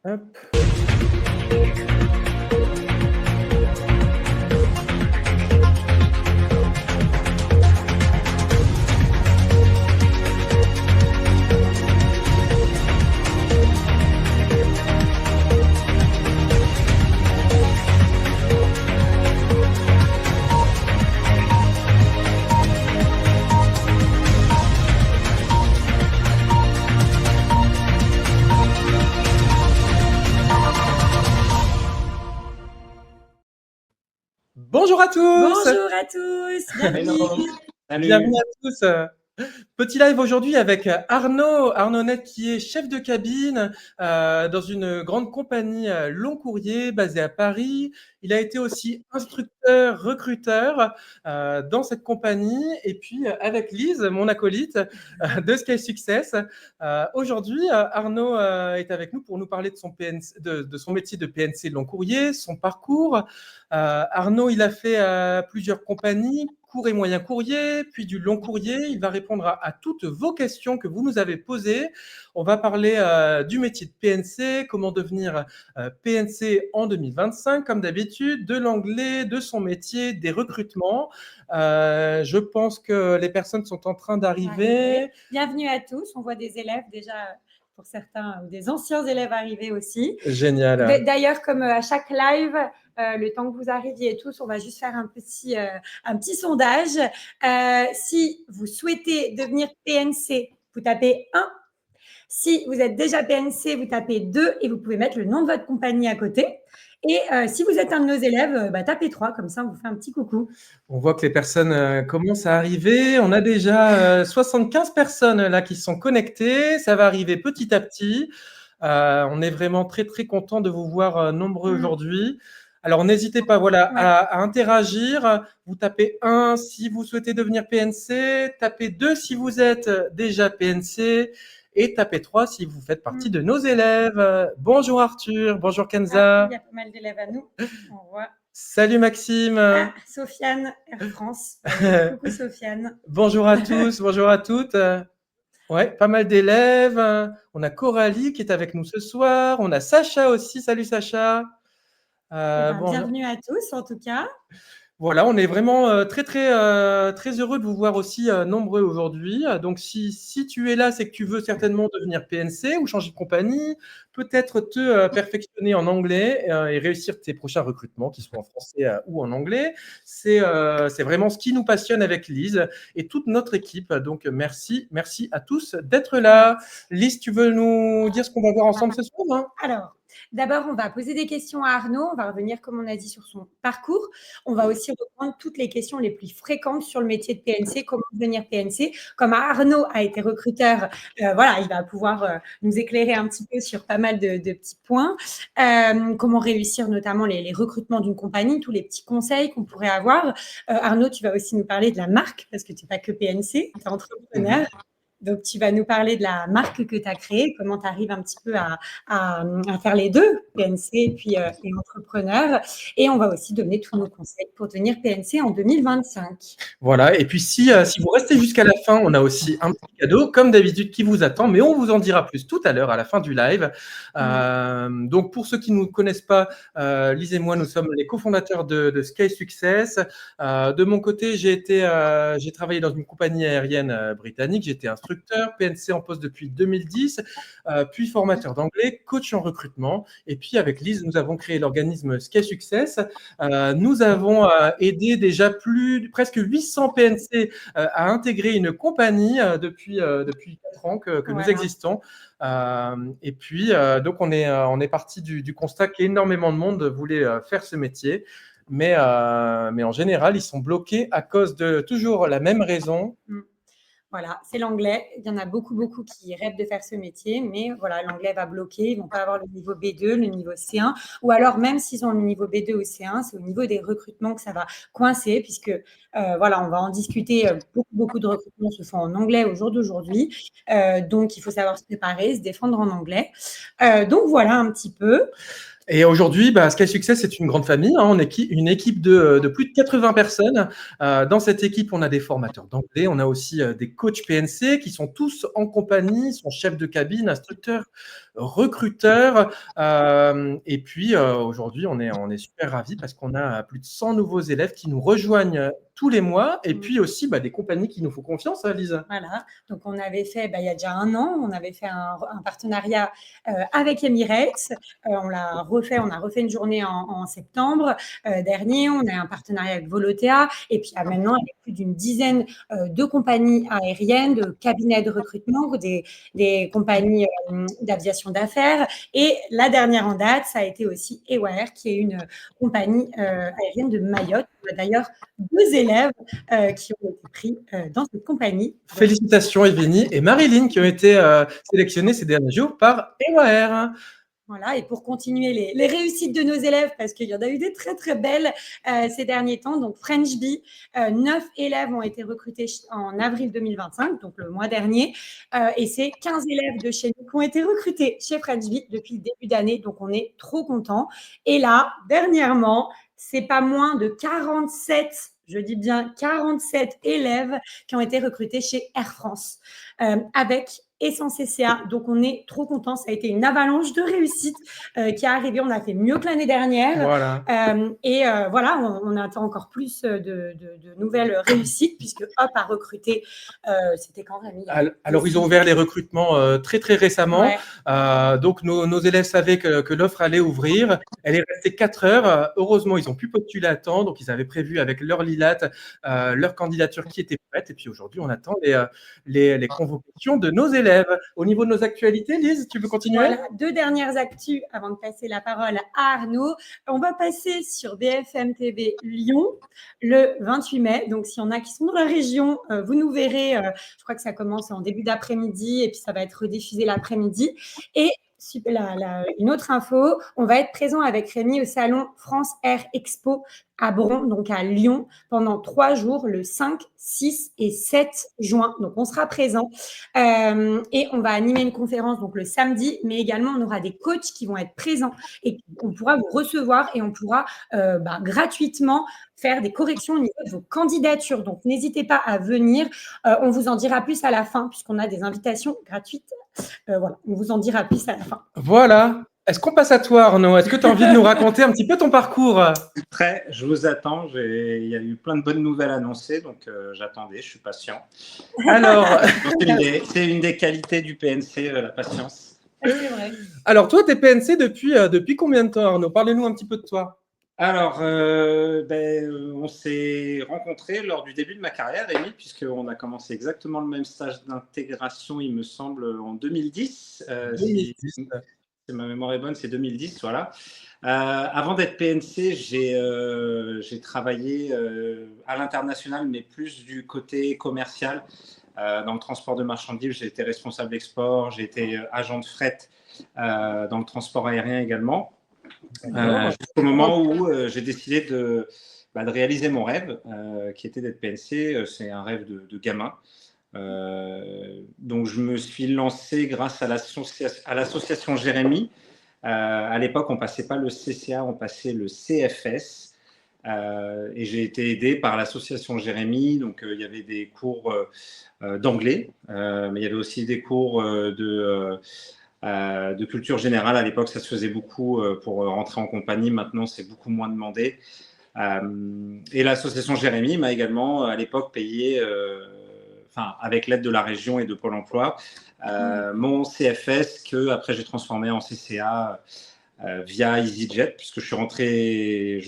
Hop. Bonjour à tous. Bonjour à tous, bienvenue. Bienvenue à tous. Petit live aujourd'hui avec Arnaud Net qui est chef de cabine dans une grande compagnie long courrier basée à Paris. Il a été aussi instructeur, recruteur dans cette compagnie. Et puis avec Lise, mon acolyte de Scale Success. Aujourd'hui, Arnaud est avec nous pour nous parler de son, PNC, de son métier de PNC long courrier, son parcours. Arnaud, il a fait plusieurs compagnies, court et moyen courrier, puis du long courrier. Il va répondre à toutes vos questions que vous nous avez posées. On va parler du métier de PNC, comment devenir PNC en 2025, comme d'habitude, de l'anglais, de son métier, des recrutements. Je pense que les personnes sont en train d'arriver. Bienvenue à tous. On voit des élèves déjà, pour certains, des anciens élèves arrivés aussi. Génial. D'ailleurs, comme à chaque live, le temps que vous arriviez tous, on va juste faire un petit sondage. Si vous souhaitez devenir PNC, vous tapez 1. Si vous êtes déjà PNC, vous tapez 2 et vous pouvez mettre le nom de votre compagnie à côté. Et si vous êtes un de nos élèves, tapez 3, comme ça on vous fait un petit coucou. On voit que les personnes commencent à arriver. On a déjà 75 personnes là qui sont connectées. Ça va arriver petit à petit. On est vraiment très, très content de vous voir nombreux aujourd'hui. Alors, n'hésitez pas à interagir. Vous tapez 1 si vous souhaitez devenir PNC, tapez 2 si vous êtes déjà PNC et tapez 3 si vous faites partie de nos élèves. Bonjour Arthur, bonjour Kenza. Il y a pas mal d'élèves à nous. On voit. Salut Maxime. Sofiane, Air France. Coucou Sofiane. Bonjour à tous, bonjour à toutes. Ouais, pas mal d'élèves. On a Coralie qui est avec nous ce soir. On a Sacha aussi. Salut Sacha. Bienvenue à tous en tout cas. Voilà, on est vraiment très heureux de vous voir aussi nombreux aujourd'hui. Donc, si tu es là, c'est que tu veux certainement devenir PNC ou changer de compagnie, peut-être te perfectionner en anglais et réussir tes prochains recrutements, qu'ils soient en français ou en anglais. C'est vraiment ce qui nous passionne avec Lise et toute notre équipe. Donc, merci à tous d'être là. Lise, tu veux nous dire ce qu'on va voir ensemble ce soir, hein? Alors, d'abord, on va poser des questions à Arnaud. On va revenir, comme on a dit, sur son parcours. On va aussi reprendre toutes les questions les plus fréquentes sur le métier de PNC, comment devenir PNC. Comme Arnaud a été recruteur, il va pouvoir nous éclairer un petit peu sur pas mal de petits points. Comment réussir notamment les recrutements d'une compagnie, tous les petits conseils qu'on pourrait avoir. Arnaud, tu vas aussi nous parler de la marque, parce que tu n'es pas que PNC, tu es entrepreneur. Donc, tu vas nous parler de la marque que tu as créée, comment tu arrives un petit peu à faire les deux, PNC et entrepreneur. Et on va aussi donner tous nos conseils pour devenir PNC en 2025. Voilà, et puis si vous restez jusqu'à la fin, on a aussi un petit cadeau, comme d'habitude, qui vous attend, mais on vous en dira plus tout à l'heure, à la fin du live. Donc, pour ceux qui ne nous connaissent pas, Lise et moi, nous sommes les cofondateurs de Scale Success. De mon côté, j'ai travaillé dans une compagnie aérienne britannique, j'étais instructeur, PNC en poste depuis 2010, puis formateur d'anglais, coach en recrutement. Et puis, avec Lise, nous avons créé l'organisme Scale Success. Nous avons aidé déjà presque 800 PNC à intégrer une compagnie depuis 4 ans que nous existons. Et puis, donc, on est parti du constat qu'énormément de monde voulait faire ce métier. Mais en général, ils sont bloqués à cause de toujours la même raison. Voilà, c'est l'anglais. Il y en a beaucoup qui rêvent de faire ce métier, mais voilà, l'anglais va bloquer. Ils ne vont pas avoir le niveau B2, le niveau C1, ou alors même s'ils ont le niveau B2 ou C1, c'est au niveau des recrutements que ça va coincer, puisque on va en discuter. Beaucoup de recrutements se font en anglais au jour d'aujourd'hui, donc il faut savoir se préparer, se défendre en anglais. Donc voilà un petit peu. Et aujourd'hui, Sky Success, c'est une grande famille. Hein. On est une équipe de plus de 80 personnes. Dans cette équipe, on a des formateurs d'anglais. On a aussi des coachs PNC qui sont tous en compagnie, sont chefs de cabine, instructeurs, recruteurs. Et puis, aujourd'hui, on est super ravis parce qu'on a plus de 100 nouveaux élèves qui nous rejoignent tous les mois. Et puis aussi des compagnies qui nous font confiance, hein, Lise. Voilà. Donc, on avait fait, il y a déjà 1 an, on avait fait un partenariat avec Emirates. On a refait une journée en septembre dernier. On a un partenariat avec Volotea. Et puis, maintenant, il y a plus d'une dizaine de compagnies aériennes, de cabinets de recrutement, des compagnies d'aviation d'affaires. Et la dernière en date, ça a été aussi Ewair, qui est une compagnie aérienne de Mayotte. On a d'ailleurs 2 élèves qui ont été pris dans cette compagnie. Félicitations Evgenie et Marilyn qui ont été sélectionnées ces derniers jours par Ewair. Voilà, et pour continuer les réussites de nos élèves, parce qu'il y en a eu des très, très belles ces derniers temps. Donc, French Bee, 9 élèves ont été recrutés en avril 2025, donc le mois dernier. Et c'est 15 élèves de chez nous qui ont été recrutés chez French Bee depuis le début d'année. Donc, on est trop contents. Et là, dernièrement, c'est pas moins de 47, je dis bien 47 élèves qui ont été recrutés chez Air France avec et sans CCA. Donc, on est trop contents. Ça a été une avalanche de réussite qui est arrivée. On a fait mieux que l'année dernière. Voilà. Voilà, on attend encore plus de nouvelles réussites puisque Hop a recruté, c'était quand même Alors, ils ont ouvert les recrutements très, très récemment. Ouais. Donc, nos élèves savaient que l'offre allait ouvrir. Elle est restée 4 heures. Heureusement, ils ont pu postuler à temps. Donc, ils avaient prévu avec leur LILAT leur candidature qui était prête. Et puis, aujourd'hui, on attend les convocations de nos élèves. Au niveau de nos actualités, Lise, tu veux continuer? Voilà, 2 dernières actus avant de passer la parole à Arnaud. On va passer sur BFM TV Lyon le 28 mai. Donc, s'il y en a qui sont dans la région, vous nous verrez. Je crois que ça commence en début d'après-midi et puis ça va être rediffusé l'après-midi. Et une autre info, on va être présent avec Rémi au salon France Air Expo à Bron, donc à Lyon, pendant 3 jours, le 5, 6 et 7 juin. Donc, on sera présent et on va animer une conférence donc le samedi, mais également, on aura des coachs qui vont être présents et on pourra vous recevoir et on pourra gratuitement faire des corrections au niveau de vos candidatures. Donc, n'hésitez pas à venir. On vous en dira plus à la fin puisqu'on a des invitations gratuites. Voilà, on vous en dira plus à la fin. Voilà. Est-ce qu'on passe à toi, Arnaud? Est-ce que tu as envie de nous raconter un petit peu ton parcours? Prêt, je vous attends. Il y a eu plein de bonnes nouvelles annoncées, donc j'attendais, je suis patient. Alors, c'est une des qualités du PNC, la patience. C'est vrai. Alors, toi, tu es PNC depuis combien de temps, Arnaud? Parlez-nous un petit peu de toi. Alors, on s'est rencontrés lors du début de ma carrière, Rémi, puisqu'on a commencé exactement le même stage d'intégration, il me semble, en 2010. 2010. Si ma mémoire est bonne, c'est 2010, voilà. Avant d'être PNC, j'ai travaillé à l'international, mais plus du côté commercial. Dans le transport de marchandises, j'ai été responsable export, j'ai été agent de fret dans le transport aérien également. Jusqu'au moment où j'ai décidé de réaliser mon rêve, qui était d'être PNC. C'est un rêve de gamin. Donc, je me suis lancé grâce à l'association Jérémy. À l'époque, on ne passait pas le CCA, on passait le CFS. Et j'ai été aidé par l'association Jérémy. Donc, il y avait des cours d'anglais, mais il y avait aussi des cours de culture générale. À l'époque, ça se faisait beaucoup pour rentrer en compagnie. Maintenant, c'est beaucoup moins demandé. Et l'association Jérémy m'a également, à l'époque, payé, avec l'aide de la région et de Pôle emploi, mon CFS que après j'ai transformé en CCA via EasyJet, puisque je suis rentré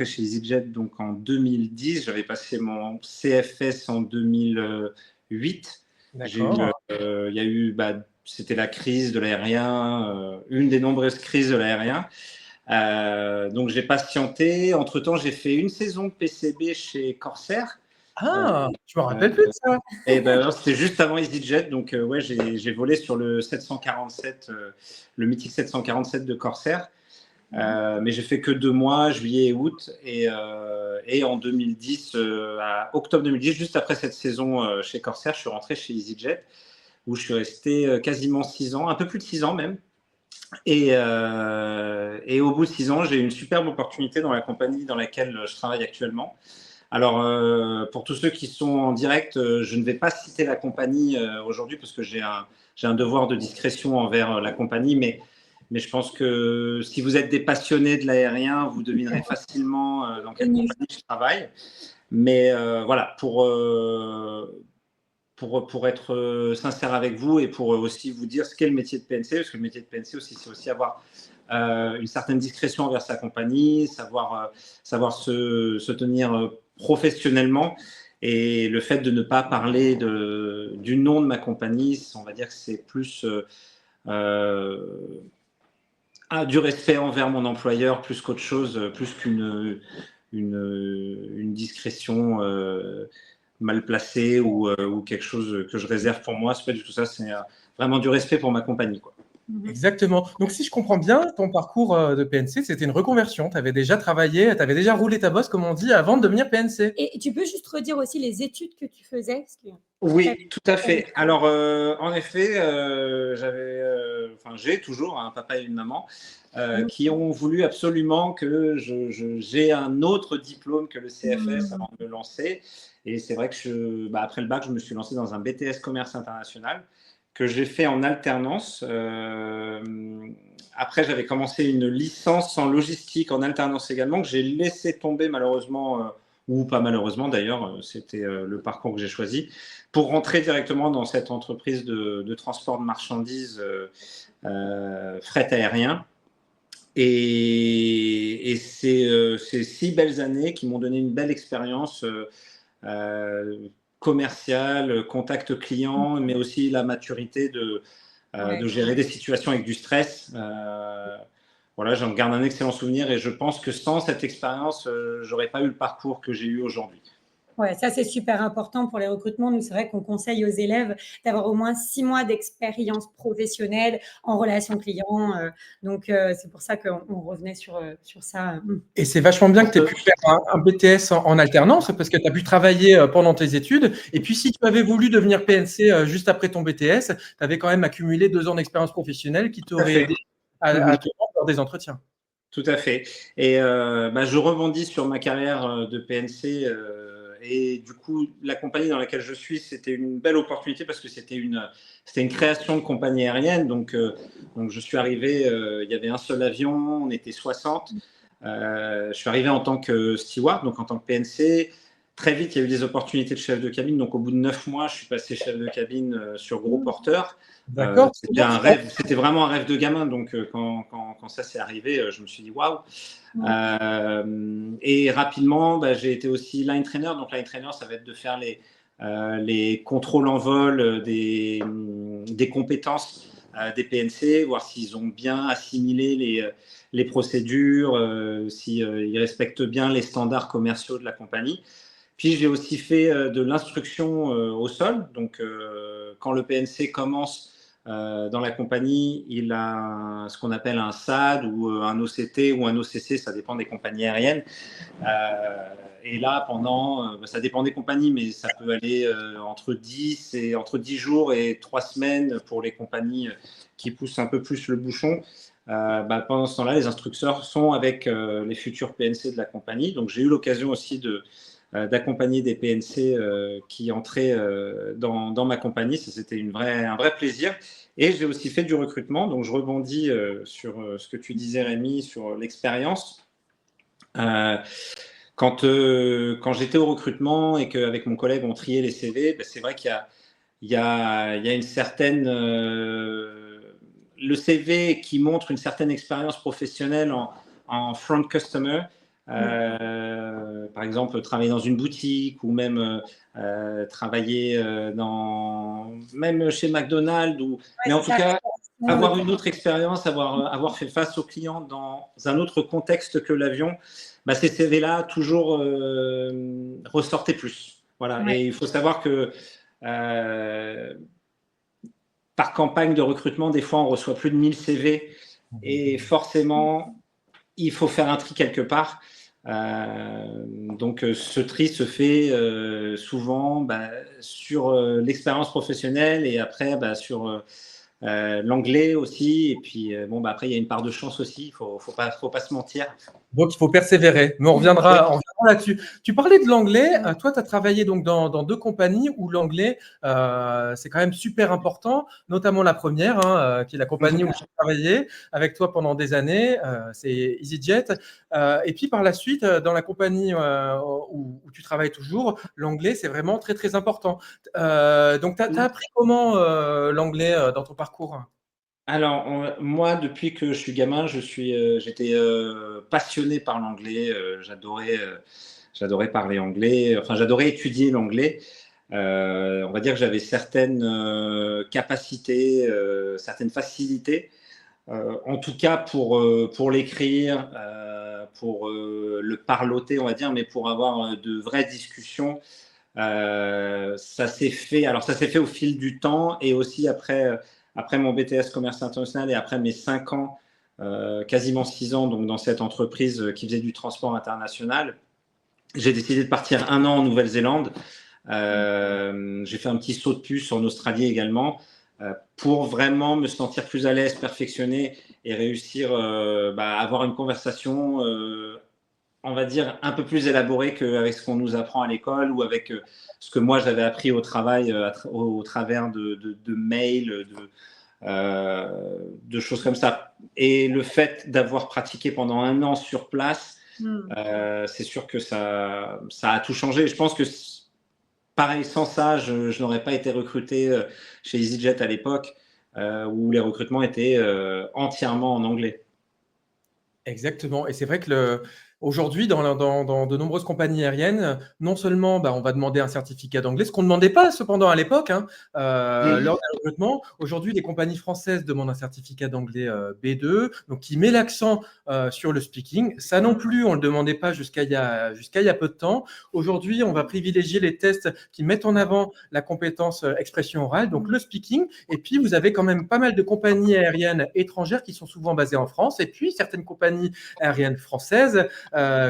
chez EasyJet donc en 2010. J'avais passé mon CFS en 2008. D'accord. Il y a eu, c'était la crise de l'aérien, une des nombreuses crises de l'aérien. Donc j'ai patienté. Entre-temps, j'ai fait une saison de PCB chez Corsair. Ah, je me rappelle plus de ça. Et c'était juste avant EasyJet, donc ouais, j'ai volé sur le 747, le mythique 747 de Corsair. Mais j'ai fait que 2 mois, juillet et août, et en 2010, à octobre 2010, juste après cette saison chez Corsair, je suis rentré chez EasyJet, où je suis resté quasiment 6 ans, un peu plus de 6 ans même. Et au bout de 6 ans, j'ai eu une superbe opportunité dans la compagnie dans laquelle je travaille actuellement. Alors, pour tous ceux qui sont en direct, je ne vais pas citer la compagnie aujourd'hui parce que j'ai un devoir de discrétion envers la compagnie, mais je pense que si vous êtes des passionnés de l'aérien, vous devinerez facilement dans quelle compagnie je travaille. Mais voilà, pour être sincère avec vous et pour aussi vous dire ce qu'est le métier de PNC, parce que le métier de PNC aussi, c'est aussi avoir une certaine discrétion envers sa compagnie, savoir se tenir professionnellement. Et le fait de ne pas parler du nom de ma compagnie, on va dire que c'est plus du respect envers mon employeur, plus qu'autre chose, plus qu'une une discrétion mal placée ou quelque chose que je réserve pour moi. C'est pas du tout ça, c'est vraiment du respect pour ma compagnie, quoi. Exactement. Donc, si je comprends bien, ton parcours de PNC, c'était une reconversion. Tu avais déjà travaillé, tu avais déjà roulé ta bosse, comme on dit, avant de devenir PNC. Et tu peux juste redire aussi les études que tu faisais parce que... Oui, tout à fait. Alors, en effet, j'ai toujours un papa et une maman qui ont voulu absolument que j'ai un autre diplôme que le CFS avant de me lancer. Et c'est vrai que après le bac, je me suis lancé dans un BTS commerce international que j'ai fait en alternance. Après, j'avais commencé une licence en logistique en alternance également que j'ai laissé tomber malheureusement, ou pas malheureusement d'ailleurs, c'était le parcours que j'ai choisi, pour rentrer directement dans cette entreprise de transport de marchandises fret aérien. Et c'est ces 6 belles années qui m'ont donné une belle expérience commerciale, contact client, mais aussi la maturité de gérer des situations avec du stress. Voilà, j'en garde un excellent souvenir et je pense que sans cette expérience, j'aurais pas eu le parcours que j'ai eu aujourd'hui. Ouais, ça c'est super important pour les recrutements. Nous, c'est vrai qu'on conseille aux élèves d'avoir au moins 6 mois d'expérience professionnelle en relation client. Donc, c'est pour ça qu'on revenait sur ça. Et c'est vachement bien que tu aies pu faire un BTS en alternance parce que tu as pu travailler pendant tes études. Et puis, si tu avais voulu devenir PNC juste après ton BTS, tu avais quand même accumulé 2 ans d'expérience professionnelle qui t'auraient aidé à te rendre lors des entretiens. Tout à fait. Et je rebondis sur ma carrière de PNC. Et du coup, la compagnie dans laquelle je suis, c'était une belle opportunité parce que c'était une création de compagnie aérienne. Donc je suis arrivé, il y avait un seul avion, on était 60. Je suis arrivé en tant que steward, donc en tant que PNC. Très vite, il y a eu des opportunités de chef de cabine. Donc, au bout de 9 mois, je suis passé chef de cabine sur gros porteur. D'accord. C'était un rêve, c'était vraiment un rêve de gamin. Donc, quand ça s'est arrivé, je me suis dit waouh. Et rapidement, j'ai été aussi line trainer. Donc, line trainer, ça va être de faire les contrôles en vol des compétences des PNC, voir s'ils ont bien assimilé les procédures, s'ils respectent bien les standards commerciaux de la compagnie. Puis j'ai aussi fait de l'instruction au sol. Donc, quand le PNC commence dans la compagnie, il a ce qu'on appelle un SAD ou un OCT ou un OCC, ça dépend des compagnies aériennes. Et là, ça dépend des compagnies, mais ça peut aller entre 10 jours et 3 semaines pour les compagnies qui poussent un peu plus le bouchon. Pendant ce temps-là, les instructeurs sont avec les futurs PNC de la compagnie. Donc, j'ai eu l'occasion aussi d'accompagner des PNC qui entraient dans ma compagnie. Ça, c'était un vrai plaisir. Et j'ai aussi fait du recrutement. Donc, je rebondis sur ce que tu disais, Rémi, sur l'expérience. Quand j'étais au recrutement et qu'avec mon collègue, on triait les CV, c'est vrai qu'il y a une certaine... le CV qui montre une certaine expérience professionnelle en front customer, par exemple, travailler dans une boutique ou même travailler même chez McDonald's. Mais en tout cas, avoir une autre expérience, avoir fait face aux clients dans un autre contexte que l'avion, ces CV-là toujours ressortaient plus. Voilà. Ouais. Et il faut savoir que par campagne de recrutement, des fois, on reçoit plus de 1000 CV et forcément, il faut faire un tri quelque part. Donc, ce tri se fait souvent sur l'expérience professionnelle et après sur l'anglais aussi. Et puis, bon, bah, après, il y a une part de chance aussi. Faut pas se mentir. Donc, il faut persévérer. Mais on reviendra là-dessus. Tu parlais de l'anglais. Toi, tu as travaillé donc dans deux compagnies où l'anglais, c'est quand même super important, notamment la première, qui est la compagnie où j'ai travaillé avec toi pendant des années. C'est EasyJet. Et puis, par la suite, dans la compagnie où tu travailles toujours, l'anglais, c'est vraiment très, très important. Donc, tu as appris comment l'anglais dans ton parcours? Alors, moi, depuis que je suis gamin, j'étais passionné par l'anglais. J'adorais parler anglais. Enfin, j'adorais étudier l'anglais. On va dire que j'avais certaines capacités, certaines facilités. En tout cas, pour l'écrire, pour le parloter, on va dire, mais pour avoir de vraies discussions, ça s'est fait. Alors, ça s'est fait au fil du temps et aussi après mon BTS commerce international et après mes 5 ans, quasiment 6 ans, donc dans cette entreprise qui faisait du transport international, j'ai décidé de partir 1 an en Nouvelle-Zélande. J'ai fait un petit saut de puce en Australie également pour vraiment me sentir plus à l'aise, perfectionner et réussir à avoir une conversation on va dire, un peu plus élaboré qu'avec ce qu'on nous apprend à l'école ou avec ce que moi j'avais appris au travail au travers de mails, de choses comme ça. Et le fait d'avoir pratiqué pendant 1 an sur place, c'est sûr que ça a tout changé. Je pense que pareil, sans ça, je n'aurais pas été recruté chez EasyJet à l'époque, où les recrutements étaient entièrement en anglais. Exactement. Et c'est vrai que aujourd'hui, dans de nombreuses compagnies aériennes, non seulement on va demander un certificat d'anglais, ce qu'on ne demandait pas cependant à l'époque, lors des recrutements. Aujourd'hui, les compagnies françaises demandent un certificat d'anglais B2, donc qui met l'accent sur le speaking. Ça non plus, on ne le demandait pas jusqu'à il y a peu de temps. Aujourd'hui, on va privilégier les tests qui mettent en avant la compétence expression orale, donc le speaking. Et puis, vous avez quand même pas mal de compagnies aériennes étrangères qui sont souvent basées en France, et puis certaines compagnies aériennes françaises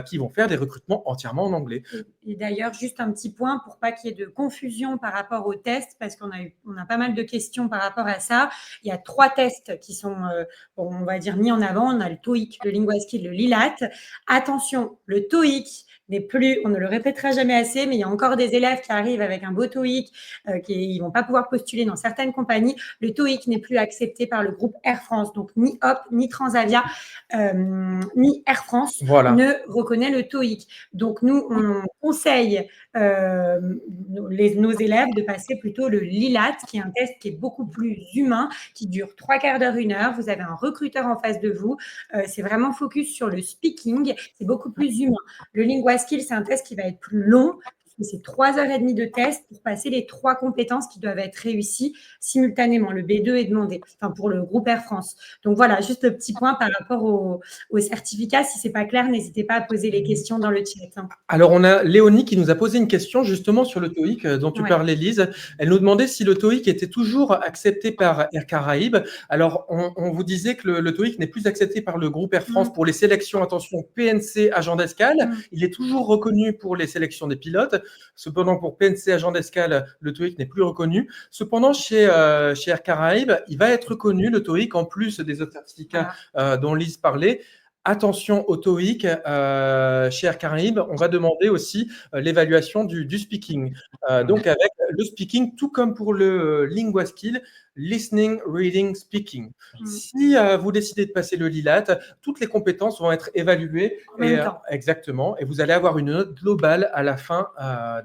qui vont faire des recrutements entièrement en anglais. Et d'ailleurs, juste un petit point pour pas qu'il y ait de confusion par rapport aux tests, parce qu'on a pas mal de questions par rapport à ça. Il y a 3 tests qui sont, on va dire, mis en avant. On a le TOEIC, le LinguaSkill, le LILAT. Attention, le TOEIC n'est plus, on ne le répétera jamais assez, mais il y a encore des élèves qui arrivent avec un beau TOEIC, ils vont pas pouvoir postuler dans certaines compagnies. Le TOEIC n'est plus accepté par le groupe Air France, donc ni Hop, ni Transavia, ni Air France ne reconnaît le TOEIC. Donc nous, on conseille nos élèves de passer plutôt le LILAT, qui est un test qui est beaucoup plus humain, qui dure 3/4 d'heure, 1 heure. Vous avez un recruteur en face de vous. C'est vraiment focus sur le speaking. C'est beaucoup plus humain. Le LinguaSkill, c'est un test qui va être plus long. C'est 3h30 de test pour passer les 3 compétences qui doivent être réussies simultanément. Le B2 est demandé, pour le groupe Air France. Donc voilà, juste le petit point par rapport au certificat. Si ce n'est pas clair, n'hésitez pas à poser les questions dans le chat. Alors, on a Léonie qui nous a posé une question justement sur le TOEIC dont tu parlais, Lise. Elle nous demandait si le TOEIC était toujours accepté par Air Caraïbes. Alors, on vous disait que le TOEIC n'est plus accepté par le groupe Air France pour les sélections, attention, PNC agent d'escale. Il est toujours reconnu pour les sélections des pilotes. Cependant, pour PNC agent d'escale, le TOEIC n'est plus reconnu. Cependant, chez Air Caraïbes, il va être reconnu, le TOEIC, en plus des autres certificats dont Lise parlait. Attention au TOEIC, chez Air Caraïbes, on va demander aussi l'évaluation du speaking. Donc, avec le speaking, tout comme pour le LinguaSkill, listening, reading, speaking. Si vous décidez de passer le LILAT, toutes les compétences vont être évaluées. Exactement. Et vous allez avoir une note globale à la fin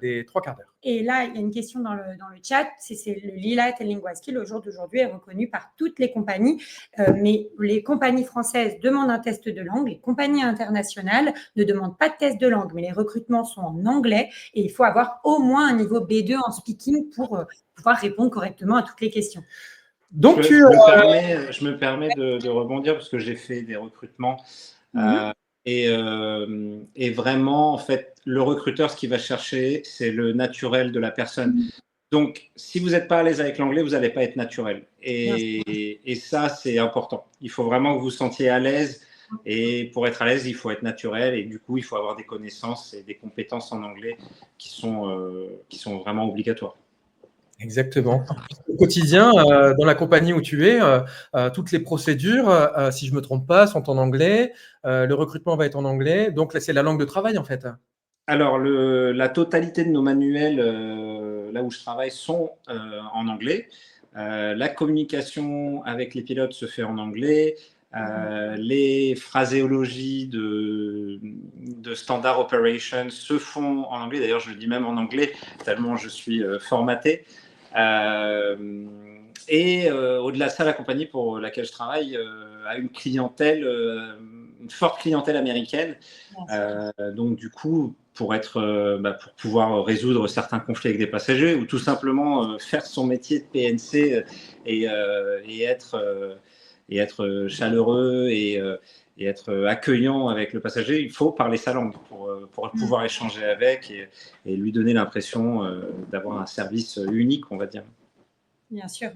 des 3/4 d'heure. Et là, il y a une question dans le chat. C'est le LILAT et le LinguaSkill, au jour d'aujourd'hui, est reconnu par toutes les compagnies. Mais les compagnies françaises demandent un test de langue. Les compagnies internationales ne demandent pas de test de langue, mais les recrutements sont en anglais. Et il faut avoir au moins un niveau B2 en speaking pour pouvoir répondre correctement à toutes les questions. Donc, je me permets de rebondir parce que j'ai fait des recrutements. Et vraiment, en fait, le recruteur, ce qu'il va chercher, c'est le naturel de la personne. Donc, si vous n'êtes pas à l'aise avec l'anglais, vous n'allez pas être naturel. Et ça, c'est important. Il faut vraiment que vous vous sentiez à l'aise. Et pour être à l'aise, il faut être naturel. Et du coup, il faut avoir des connaissances et des compétences en anglais qui sont vraiment obligatoires. Exactement. Au quotidien, dans la compagnie où tu es, toutes les procédures, si je me trompe pas, sont en anglais. Le recrutement va être en anglais. Donc là, c'est la langue de travail, en fait. Alors, la totalité de nos manuels, là où je travaille, sont en anglais. La communication avec les pilotes se fait en anglais. Les phraséologies de standard operation se font en anglais. D'ailleurs, je le dis même en anglais, tellement je suis formaté. Au-delà de ça, la compagnie pour laquelle je travaille a une clientèle, une forte clientèle américaine. Donc, du coup, pour pouvoir résoudre certains conflits avec des passagers ou tout simplement faire son métier de PNC et être chaleureux et être accueillant avec le passager, il faut parler sa langue pour pouvoir échanger avec et lui donner l'impression d'avoir un service unique, on va dire. Bien sûr.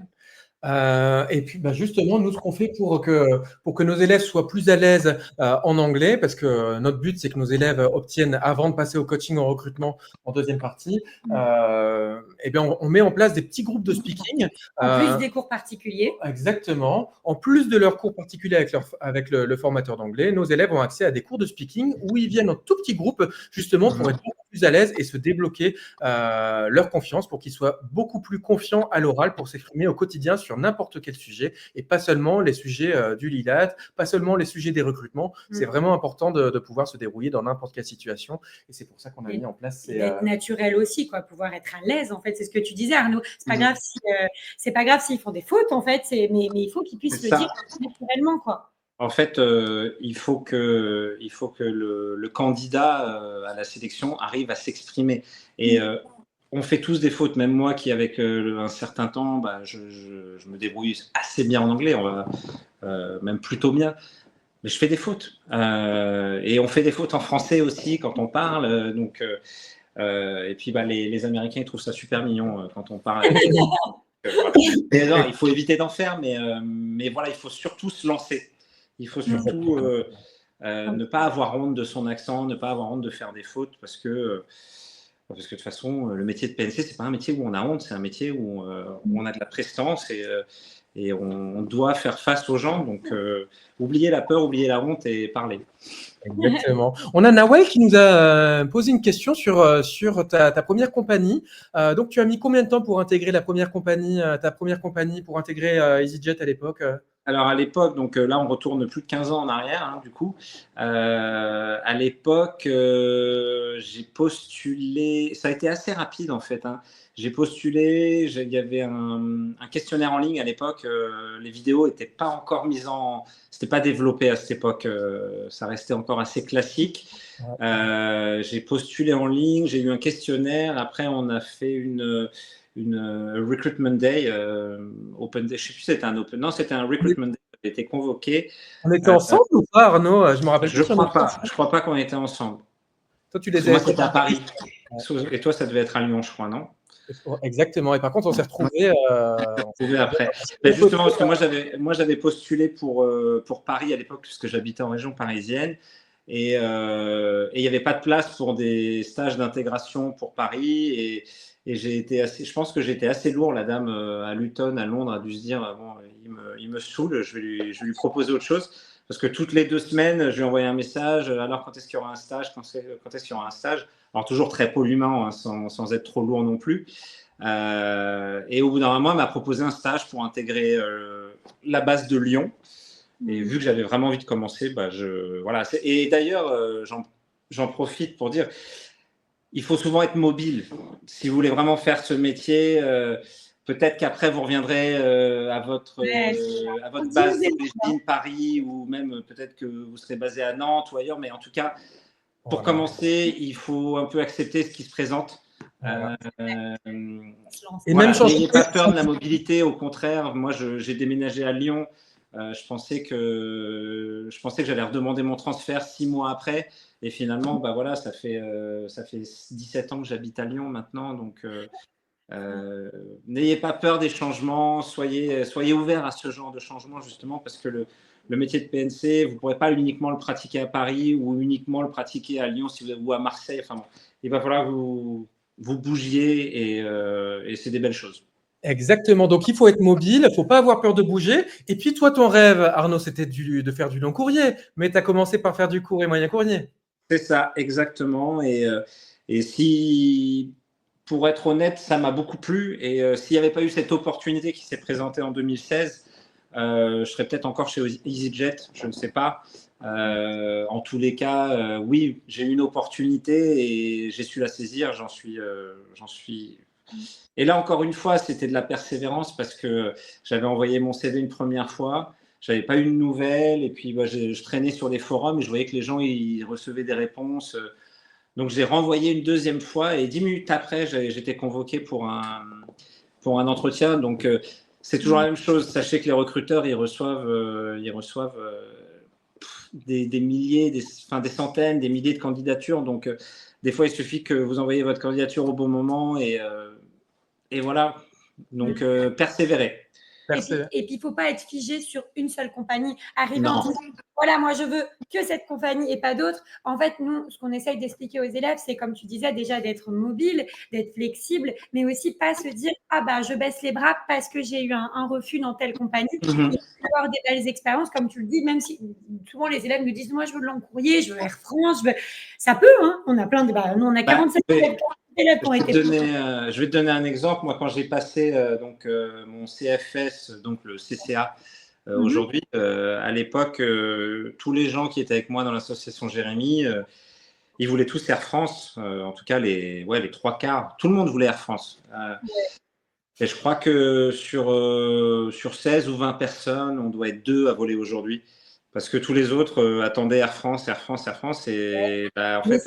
Et puis, justement, nous, ce qu'on fait pour que nos élèves soient plus à l'aise en anglais, parce que notre but, c'est que nos élèves obtiennent, avant de passer au coaching en recrutement en deuxième partie, eh bien, on met en place des petits groupes de speaking. En plus des cours particuliers. Exactement. En plus de leurs cours particuliers avec le formateur d'anglais, nos élèves ont accès à des cours de speaking où ils viennent en tout petits groupes, justement, pour être beaucoup plus à l'aise et se débloquer leur confiance pour qu'ils soient beaucoup plus confiants à l'oral pour s'exprimer au quotidien sur n'importe quel sujet et pas seulement les sujets du LILAT, pas seulement les sujets des recrutements. C'est vraiment important de pouvoir se débrouiller dans n'importe quelle situation et c'est pour ça qu'on a mis en place ces… D'être naturel aussi, quoi, pouvoir être à l'aise, en fait, c'est ce que tu disais, Arnaud. C'est pas grave si, c'est pas grave s'ils font des fautes, en fait, mais il faut qu'ils puissent le dire naturellement, quoi. En fait, il faut que le candidat à la sélection arrive à s'exprimer. Et on fait tous des fautes, même moi qui, avec un certain temps, je me débrouille assez bien en anglais, même plutôt bien. Mais je fais des fautes. Et on fait des fautes en français aussi quand on parle. Et puis, les Américains, ils trouvent ça super mignon quand on parle. Voilà. Et non, il faut éviter d'en faire, mais voilà, il faut surtout se lancer. Il faut surtout ne pas avoir honte de son accent, ne pas avoir honte de faire des fautes, parce que de toute façon, le métier de PNC, c'est pas un métier où on a honte, c'est un métier où on a de la prestance et on doit faire face aux gens. Donc, oubliez la peur, oubliez la honte et parlez. Exactement. On a Nawel qui nous a posé une question sur ta première compagnie. Donc, tu as mis combien de temps pour intégrer ta première compagnie, pour intégrer EasyJet à l'époque? Alors, à l'époque, donc là, on retourne plus de 15 ans en arrière, hein, du coup. À l'époque, j'ai postulé, ça a été assez rapide en fait, hein. J'ai postulé, il y avait un questionnaire en ligne à l'époque, les vidéos n'étaient pas encore c'était pas développé à cette époque, ça restait encore assez classique. J'ai postulé en ligne, j'ai eu un questionnaire, après on a fait une recruitment day, open day, je sais plus si c'était un open, non, c'était un recruitment day, j'ai été convoqué. On était ensemble ou pas, Arnaud? Je me rappelle Je crois pas qu'on était ensemble. Toi, tu les moi, c'était à Paris. Et toi, ça devait être à Lyon, je crois, non? Exactement. Et par contre, on s'est retrouvés après. Mais justement, parce que moi, j'avais postulé pour Paris à l'époque, puisque j'habitais en région parisienne. Et il n'y avait pas de place pour des stages d'intégration pour Paris. Et je pense que j'étais assez lourd. La dame à Luton, à Londres, a dû se dire bon, il me saoule, je vais lui proposer autre chose. Parce que toutes les 2 semaines, je lui envoyais un message. Alors, quand est-ce qu'il y aura un stage? Quand est-ce qu'il y aura un stage? Alors, toujours très poliment, hein, sans être trop lourd non plus. Et au bout d'un moment, elle m'a proposé un stage pour intégrer la base de Lyon. Et vu que j'avais vraiment envie de commencer, voilà. Et d'ailleurs, j'en profite pour dire, il faut souvent être mobile. Si vous voulez vraiment faire ce métier, peut-être qu'après, vous reviendrez à votre base d'origine, Paris, ou même peut-être que vous serez basé à Nantes ou ailleurs. Mais en tout cas, pour commencer, il faut un peu accepter ce qui se présente. Et même n'ayez pas peur de la mobilité. Au contraire, moi, j'ai déménagé à Lyon. Je pensais que j'allais redemander mon transfert 6 mois après. Et finalement, voilà, ça fait 17 ans que j'habite à Lyon maintenant. Donc, n'ayez pas peur des changements. Soyez ouverts à ce genre de changement, justement, parce que le métier de PNC, vous ne pourrez pas uniquement le pratiquer à Paris ou uniquement le pratiquer à Lyon ou à Marseille. Enfin, bon, il va falloir que vous bougiez et c'est des belles choses. Exactement. Donc, il faut être mobile, il ne faut pas avoir peur de bouger. Et puis, toi, ton rêve, Arnaud, c'était de faire du long courrier. Mais tu as commencé par faire du court et moyen courrier. C'est ça, exactement. Et si, pour être honnête, ça m'a beaucoup plu. Et s'il n'y avait pas eu cette opportunité qui s'est présentée en 2016, je serais peut-être encore chez EasyJet, je ne sais pas. En tous les cas, oui, j'ai eu une opportunité et j'ai su la saisir. J'en suis. Et là, encore une fois, c'était de la persévérance parce que j'avais envoyé mon CV une première fois. J'avais pas eu de nouvelles et puis bah, je traînais sur les forums et je voyais que les gens ils recevaient des réponses. Donc j'ai renvoyé une deuxième fois et 10 minutes après j'étais convoqué pour un entretien. Donc c'est toujours la même chose. Sachez que les recruteurs ils reçoivent des milliers, des centaines, des milliers de candidatures. Donc des fois il suffit que vous envoyez votre candidature au bon moment et voilà. Donc persévérer. Et puis, il ne faut pas être figé sur une seule compagnie. Arriver en Non. disant, voilà, moi, je veux que cette compagnie et pas d'autres. En fait, nous, ce qu'on essaye d'expliquer aux élèves, c'est, comme tu disais, déjà d'être mobile, d'être flexible, mais aussi pas se dire, ah ben, je baisse les bras parce que j'ai eu un refus dans telle compagnie. Et avoir des belles expériences, comme tu le dis, même si souvent les élèves nous disent, moi, je veux le long courrier, je veux Air France, ça peut, hein. On a plein de. Nous, on a 45 élèves qui ont été. Je vais te donner un exemple. Moi, quand j'ai passé mon CFS, donc le CCA, aujourd'hui, à l'époque, tous les gens qui étaient avec moi dans l'association Jérémy, ils voulaient tous Air France. En tout cas, les 3 quarts. Tout le monde voulait Air France. Et je crois que sur 16 ou 20 personnes, on doit être 2 à voler aujourd'hui. Parce que tous les autres attendaient Air France, Air France, Air France. Et en fait,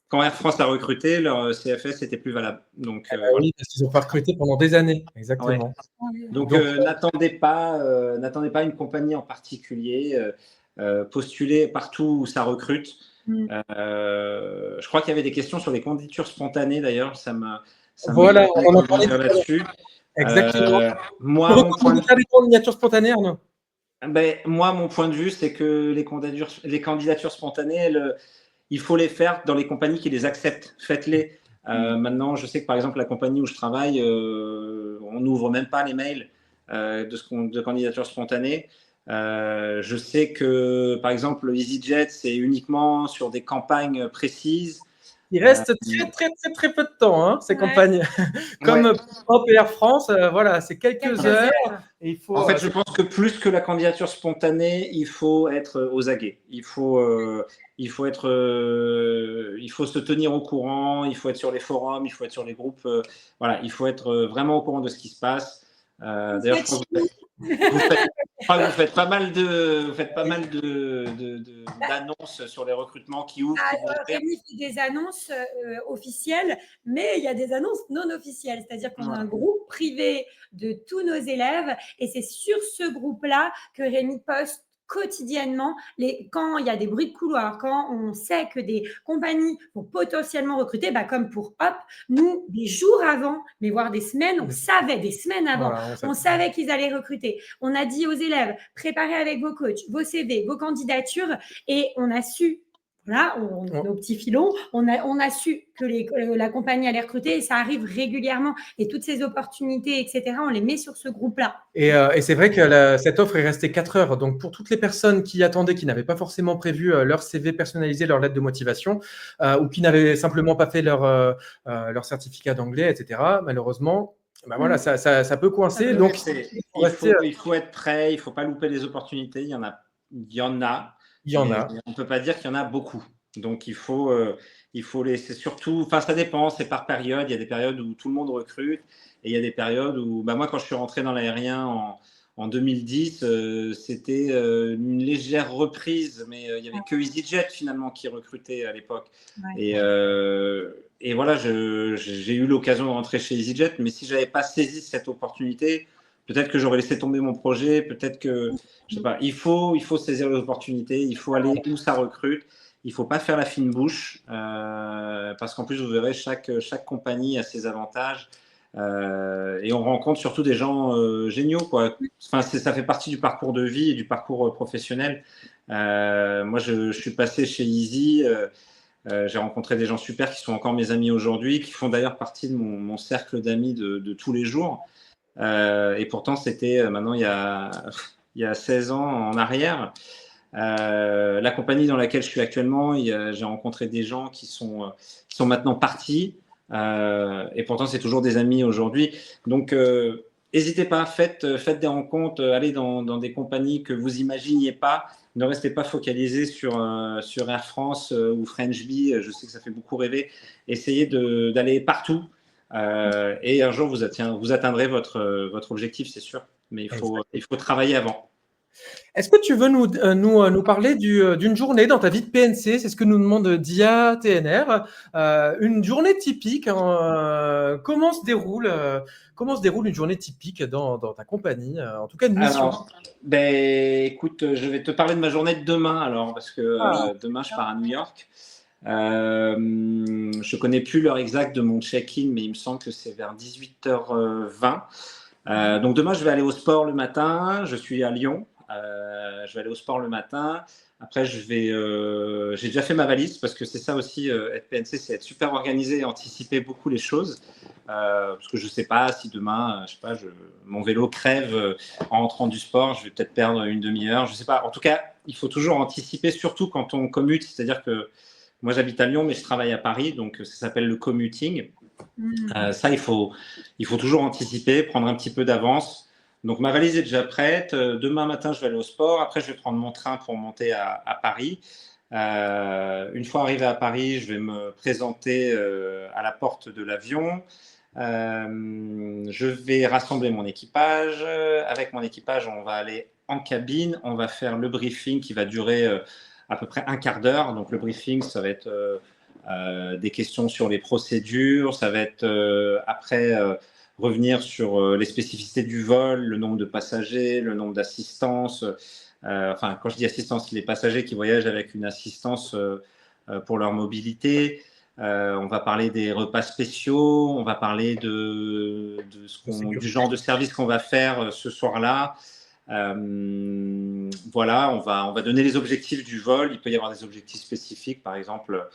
quand Air France a recruté, leur CFS n'était plus valable. Donc, oui, parce qu'ils n'ont pas recruté pendant des années. Exactement. Ouais. Donc n'attendez pas une compagnie en particulier. Postulez partout où ça recrute. Je crois qu'il y avait des questions sur les candidatures spontanées d'ailleurs. Voilà, on en parlait là-dessus. Exactement. Moi, mon point de vue, des candidatures spontanées, Arnaud. Moi, mon point de vue, c'est que les candidatures spontanées, il faut les faire dans les compagnies qui les acceptent. Faites-les. Maintenant, je sais que par exemple, la compagnie où je travaille, on n'ouvre même pas les mails de candidature spontanée. Je sais que par exemple, EasyJet, c'est uniquement sur des campagnes précises. Il reste très peu de temps, hein, ces campagnes. Comme Hop et Air France, voilà, c'est quelques heures. Et il faut, en fait, je pense que plus que la candidature spontanée, il faut être aux aguets. Il faut se tenir au courant, il faut être sur les forums, il faut être sur les groupes. Voilà, il faut être vraiment au courant de ce qui se passe. D'ailleurs, je crois que vous faites pas mal d'annonces sur les recrutements qui ouvrent. Rémi fait des annonces officielles, mais il y a des annonces non officielles. C'est-à-dire qu'on a un groupe privé de tous nos élèves et c'est sur ce groupe-là que Rémi poste quotidiennement quand il y a des bruits de couloir, quand on sait que des compagnies vont potentiellement recruter, comme pour Hop, nous, des jours avant, mais voire des semaines, on savait, des semaines avant, voilà, on savait qu'ils allaient recruter. On a dit aux élèves, préparez avec vos coachs, vos CV, vos candidatures, et on a su, voilà, nos petits filons, on a su que la compagnie allait recruter et ça arrive régulièrement. Et toutes ces opportunités, etc., on les met sur ce groupe-là. Et c'est vrai que cette offre est restée 4 heures. Donc, pour toutes les personnes qui attendaient, qui n'avaient pas forcément prévu leur CV personnalisé, leur lettre de motivation, ou qui n'avaient simplement pas fait leur certificat d'anglais, etc., malheureusement, voilà, ça peut coincer. Donc, il faut être prêt, il ne faut pas louper les opportunités. Il y en a. On ne peut pas dire qu'il y en a beaucoup. Donc, il faut laisser surtout. Enfin, ça dépend, c'est par période. Il y a des périodes où tout le monde recrute et il y a des périodes où. Moi, quand je suis rentré dans l'aérien en 2010, c'était une légère reprise, mais il n'y avait que EasyJet finalement qui recrutait à l'époque. Ouais. Et voilà, j'ai eu l'occasion de rentrer chez EasyJet, mais si je n'avais pas saisi cette opportunité, peut-être que j'aurais laissé tomber mon projet, peut-être que, je sais pas, il faut saisir les opportunités, il faut aller où ça recrute, il ne faut pas faire la fine bouche, parce qu'en plus, vous verrez, chaque compagnie a ses avantages, et on rencontre surtout des gens géniaux, quoi. Enfin, ça fait partie du parcours de vie et du parcours professionnel. Moi, je suis passé chez Easy, j'ai rencontré des gens super qui sont encore mes amis aujourd'hui, qui font d'ailleurs partie de mon cercle d'amis de tous les jours. Et pourtant, c'était maintenant il y a 16 ans en arrière. La compagnie dans laquelle je suis actuellement, j'ai rencontré des gens qui sont maintenant partis. Et pourtant, c'est toujours des amis aujourd'hui. Donc, n'hésitez pas, faites des rencontres, allez dans des compagnies que vous imaginiez pas. Ne restez pas focalisé sur Air France ou French Bee. Je sais que ça fait beaucoup rêver. Essayez d'aller partout. Et un jour, vous atteindrez votre objectif, c'est sûr. Mais il faut travailler avant. Est-ce que tu veux nous parler d'une journée dans ta vie de PNC? C'est ce que nous demande Dia TNR. Une journée typique, hein, comment se déroule une journée typique dans ta compagnie, en tout cas une mission? Alors, écoute, je vais te parler de ma journée de demain alors, parce que demain je pars à New York. Je connais plus l'heure exacte de mon check-in, mais il me semble que c'est vers 18h20. Donc demain, je vais aller au sport le matin. Je suis à Lyon. Je vais aller au sport le matin. Après, j'ai déjà fait ma valise parce que c'est ça aussi, être PNC, c'est être super organisé et anticiper beaucoup les choses. Parce que je ne sais pas si demain, je sais pas, mon vélo crève en rentrant du sport, je vais peut-être perdre une demi-heure, je ne sais pas. En tout cas, il faut toujours anticiper, surtout quand on commute. C'est-à-dire que moi, j'habite à Lyon, mais je travaille à Paris, donc ça s'appelle le commuting. Ça, il faut toujours anticiper, prendre un petit peu d'avance. Donc, ma valise est déjà prête. Demain matin, je vais aller au sport. Après, je vais prendre mon train pour monter à Paris. Une fois arrivé à Paris, je vais me présenter à la porte de l'avion. Je vais rassembler mon équipage. Avec mon équipage, on va aller en cabine. On va faire le briefing qui va durer à peu près un quart d'heure. Donc, le briefing, ça va être des questions sur les procédures. Ça va être après revenir sur les spécificités du vol, le nombre de passagers, le nombre d'assistances. Enfin, quand je dis assistance, les passagers qui voyagent avec une assistance pour leur mobilité. On va parler des repas spéciaux, on va parler du genre de service qu'on va faire ce soir-là. Voilà, on va donner les objectifs du vol. Il peut y avoir des objectifs spécifiques, par exemple,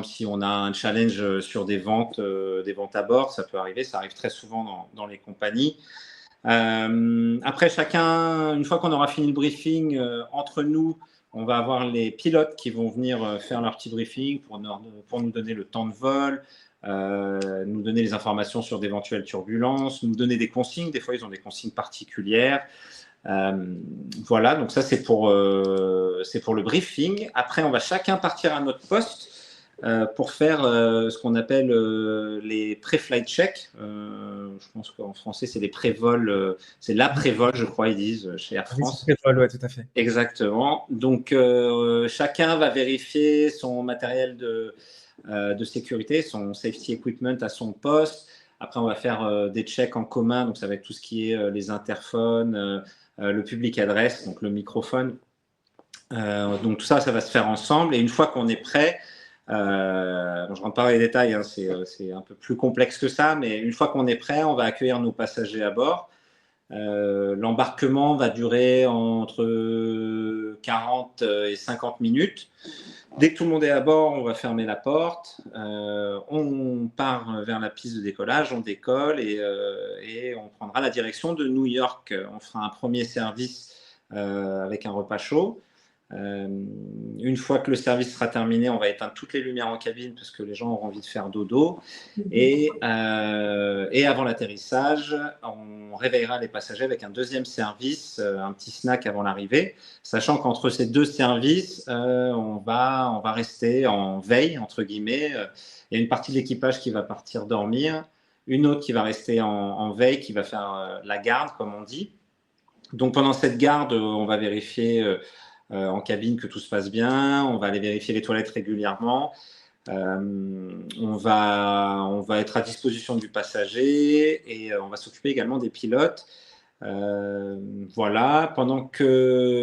si on a un challenge sur des ventes à bord, ça peut arriver, ça arrive très souvent dans les compagnies. Après, une fois qu'on aura fini le briefing, entre nous, on va avoir les pilotes qui vont venir faire leur petit briefing pour nous donner le temps de vol, nous donner les informations sur d'éventuelles turbulences, nous donner des consignes. Des fois, ils ont des consignes particulières. Voilà, donc ça, c'est pour le briefing. Après, on va chacun partir à notre poste pour faire ce qu'on appelle les pré-flight checks. Je pense qu'en français, c'est les pré-vols. C'est l'après-vol, je crois, ils disent chez Air France. Pré-vol, ouais, tout à fait. Exactement. Donc, chacun va vérifier son matériel de sécurité, son safety equipment à son poste. Après, on va faire des checks en commun. Donc, ça va être tout ce qui est les interphones, le public adresse, donc le microphone. Donc, tout ça, ça va se faire ensemble. Et une fois qu'on est prêt, je ne rentre pas dans les détails, hein, c'est un peu plus complexe que ça, mais une fois qu'on est prêt, on va accueillir nos passagers à bord. L'embarquement va durer entre 40 et 50 minutes. Dès que tout le monde est à bord, on va fermer la porte. On part vers la piste de décollage, on décolle et on prendra la direction de New York. On fera un premier service avec un repas chaud. Une fois que le service sera terminé, on va éteindre toutes les lumières en cabine parce que les gens auront envie de faire dodo. Et avant l'atterrissage, on réveillera les passagers avec un deuxième service, un petit snack avant l'arrivée, sachant qu'entre ces deux services, on va rester en veille, entre guillemets. Il y a une partie de l'équipage qui va partir dormir, une autre qui va rester en veille, qui va faire la garde, comme on dit. Donc pendant cette garde, on va vérifier en cabine que tout se passe bien, on va aller vérifier les toilettes régulièrement, on va être à disposition du passager et on va s'occuper également des pilotes. Voilà,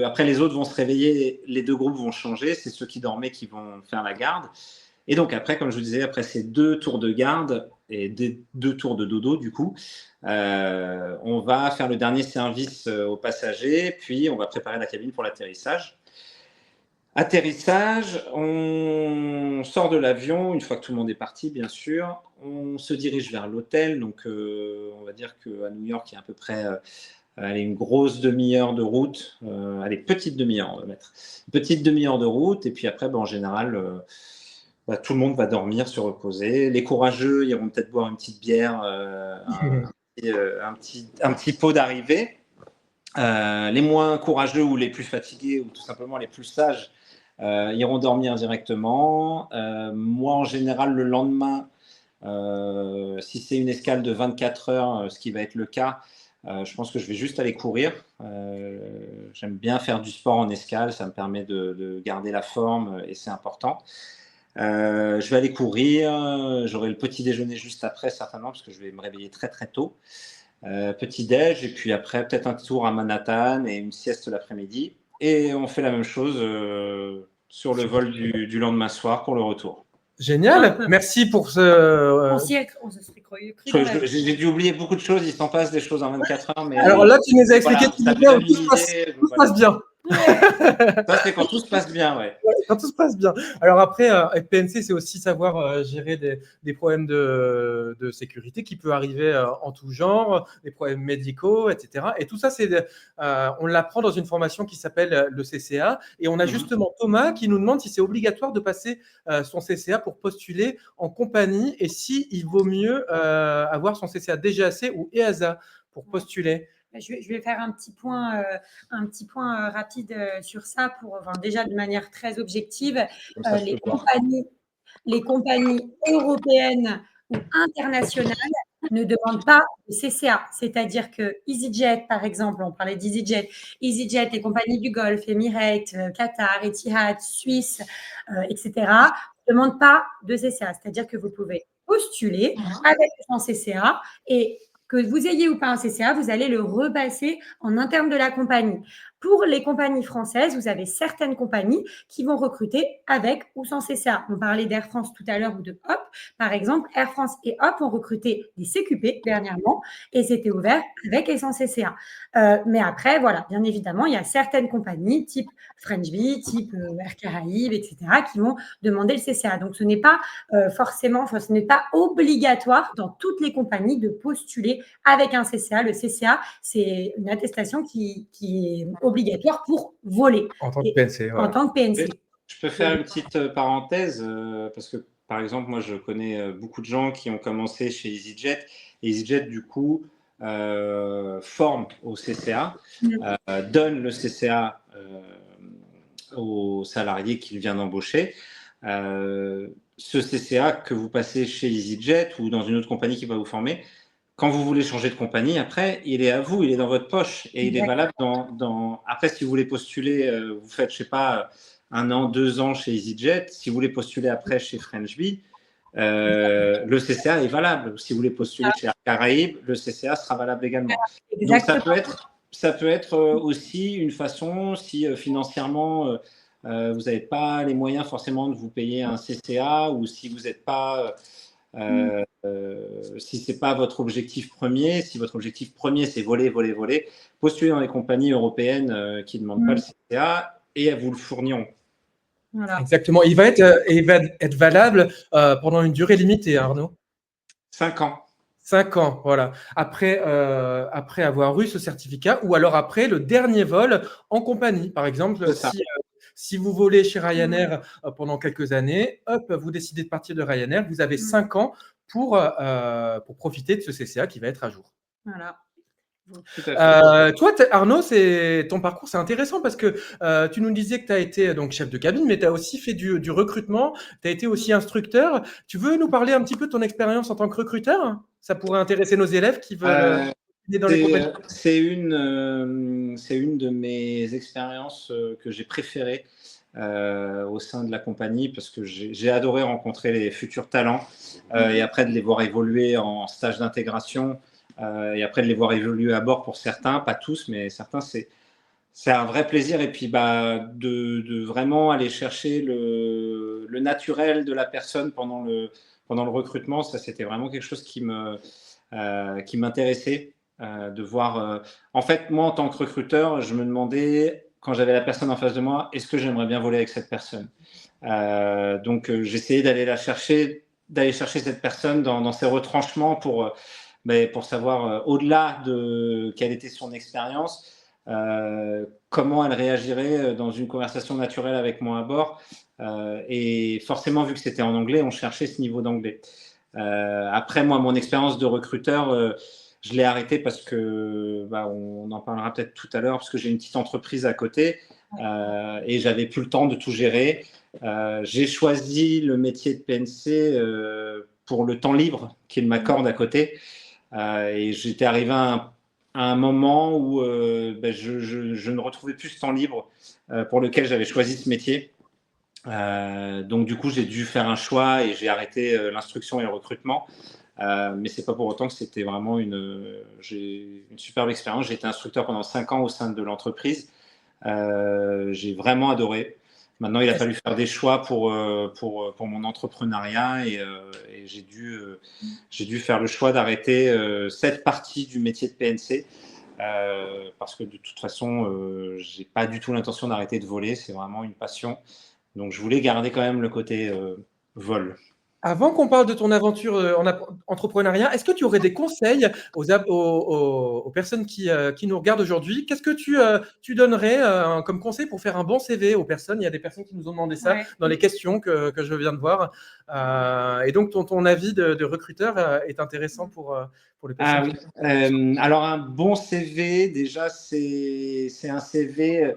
après les autres vont se réveiller, les deux groupes vont changer, c'est ceux qui dormaient qui vont faire la garde. Et donc après, comme je vous disais, après ces 2 tours de garde et 2 tours de dodo, du coup, on va faire le dernier service aux passagers, puis on va préparer la cabine pour l'atterrissage. Atterrissage, on sort de l'avion, une fois que tout le monde est parti, bien sûr. On se dirige vers l'hôtel. Donc, on va dire qu'à New York, il y a à peu près allez, une grosse demi-heure de route. Allez, petite demi-heure, on va mettre. Petite demi-heure de route. Et puis après, en général, tout le monde va dormir, se reposer. Les courageux iront peut-être boire une petite bière, un petit pot d'arrivée. Les moins courageux ou les plus fatigués ou tout simplement les plus sages iront dormir directement. Moi, en général, le lendemain, si c'est une escale de 24 heures, ce qui va être le cas, je pense que je vais juste aller courir. J'aime bien faire du sport en escale, ça me permet de garder la forme et c'est important. Je vais aller courir, j'aurai le petit déjeuner juste après certainement parce que je vais me réveiller très très tôt. Petit déj et puis après peut-être un tour à Manhattan et une sieste l'après-midi. Et on fait la même chose sur le vol du lendemain soir pour le retour. Génial, merci pour ce. On se serait cru. J'ai dû oublier beaucoup de choses, il s'en passe des choses en 24 heures. Mais alors là, tu nous as expliqué voilà, tout se passe bien. Ça, c'est quand tout se passe bien, ouais. Quand tout se passe bien. Alors après, avec PNC, c'est aussi savoir gérer des problèmes de sécurité qui peut arriver en tout genre, des problèmes médicaux, etc. Et tout ça, on l'apprend dans une formation qui s'appelle le CCA. Et on a justement Thomas qui nous demande si c'est obligatoire de passer son CCA pour postuler en compagnie et si il vaut mieux avoir son CCA DGAC ou EASA pour postuler. Je vais faire un petit point rapide sur ça déjà de manière très objective. Les compagnies européennes ou internationales ne demandent pas de CCA. C'est-à-dire que EasyJet, par exemple, on parlait d'EasyJet, les compagnies du Golfe, Emirates, Qatar, Etihad, Suisse, etc., ne demandent pas de CCA. C'est-à-dire que vous pouvez postuler avec son CCA et que vous ayez ou pas un CCA, vous allez le repasser en interne de la compagnie. Pour les compagnies françaises, vous avez certaines compagnies qui vont recruter avec ou sans CCA. On parlait d'Air France tout à l'heure ou de Hop. Par exemple, Air France et Hop ont recruté des CQP dernièrement et c'était ouvert avec et sans CCA. Mais après, voilà, bien évidemment, il y a certaines compagnies type French Bee, type Air Caraïbes, etc., qui vont demander le CCA. Donc, ce n'est pas ce n'est pas obligatoire dans toutes les compagnies de postuler avec un CCA. Le CCA, c'est une attestation qui est obligatoire pour voler. En tant que PNC. En tant que PNC. Je peux faire une petite parenthèse parce que, par exemple, moi, je connais beaucoup de gens qui ont commencé chez EasyJet. Et EasyJet, du coup, forme au CCA, donne le CCA aux salariés qu'il vient d'embaucher. Ce CCA que vous passez chez EasyJet ou dans une autre compagnie qui va vous former, quand vous voulez changer de compagnie, après, il est à vous, il est dans votre poche et il est valable Après, si vous voulez postuler, vous faites, je sais pas, 1 an, 2 ans chez EasyJet. Si vous voulez postuler après chez French Bee, le CCA est valable. Si vous voulez postuler chez Air Caraïbes, le CCA sera valable également. Donc, ça peut être aussi une façon, si financièrement, vous n'avez pas les moyens forcément de vous payer un CCA ou si vous n'êtes pas... si ce n'est pas votre objectif premier, si votre objectif premier c'est voler, postulez dans les compagnies européennes qui ne demandent pas le CCA et vous le fourniront. Voilà. Exactement. Il va être valable pendant une durée limitée, Arnaud. 5 ans. 5 ans, voilà. Après avoir eu ce certificat ou alors après le dernier vol en compagnie. Par exemple, si vous volez chez Ryanair pendant quelques années, hop, vous décidez de partir de Ryanair, vous avez 5 ans pour profiter de ce CCA qui va être à jour. Voilà. Toi, Arnaud, ton parcours, c'est intéressant parce que tu nous disais que tu as été donc chef de cabine, mais tu as aussi fait du recrutement, tu as été aussi instructeur. Tu veux nous parler un petit peu de ton expérience en tant que recruteur? Ça pourrait intéresser nos élèves qui veulent dans les compagnies. C'est une de mes expériences que j'ai préférées au sein de la compagnie parce que j'ai adoré rencontrer les futurs talents et après de les voir évoluer en stage d'intégration. Et après de les voir évoluer à bord pour certains, pas tous, mais certains, c'est un vrai plaisir. Et puis de vraiment aller chercher le naturel de la personne pendant le recrutement, ça c'était vraiment quelque chose qui m'intéressait de voir. En fait, moi en tant que recruteur, je me demandais quand j'avais la personne en face de moi, est-ce que j'aimerais bien voler avec cette personne? Donc, j'essayais d'aller chercher cette personne dans ses retranchements pour savoir, au-delà de quelle était son expérience, comment elle réagirait dans une conversation naturelle avec moi à bord. Et forcément, vu que c'était en anglais, on cherchait ce niveau d'anglais. Après, moi, mon expérience de recruteur, je l'ai arrêtée parce que, on en parlera peut-être tout à l'heure, parce que j'ai une petite entreprise à côté et j'avais plus le temps de tout gérer. J'ai choisi le métier de PNC pour le temps libre qu'il m'accorde à côté. Et j'étais arrivé à un moment où je ne retrouvais plus ce temps libre pour lequel j'avais choisi ce métier. Donc du coup, j'ai dû faire un choix et j'ai arrêté l'instruction et le recrutement. Mais c'est pas pour autant que c'était vraiment une superbe expérience. J'ai été instructeur pendant 5 ans au sein de l'entreprise. J'ai vraiment adoré. Maintenant, il a fallu faire des choix pour mon entrepreneuriat et j'ai dû faire le choix d'arrêter cette partie du métier de PNC parce que de toute façon, j'ai pas du tout l'intention d'arrêter de voler. C'est vraiment une passion. Donc, je voulais garder quand même le côté vol. Avant qu'on parle de ton aventure en entrepreneuriat, est-ce que tu aurais des conseils aux personnes qui nous regardent aujourd'hui? Qu'est-ce que tu donnerais comme conseil pour faire un bon CV aux personnes? Il y a des personnes qui nous ont demandé ça dans les questions que je viens de voir. Et donc, ton avis de recruteur est intéressant pour les personnes. Ah oui. Alors, un bon CV, déjà, c'est un CV,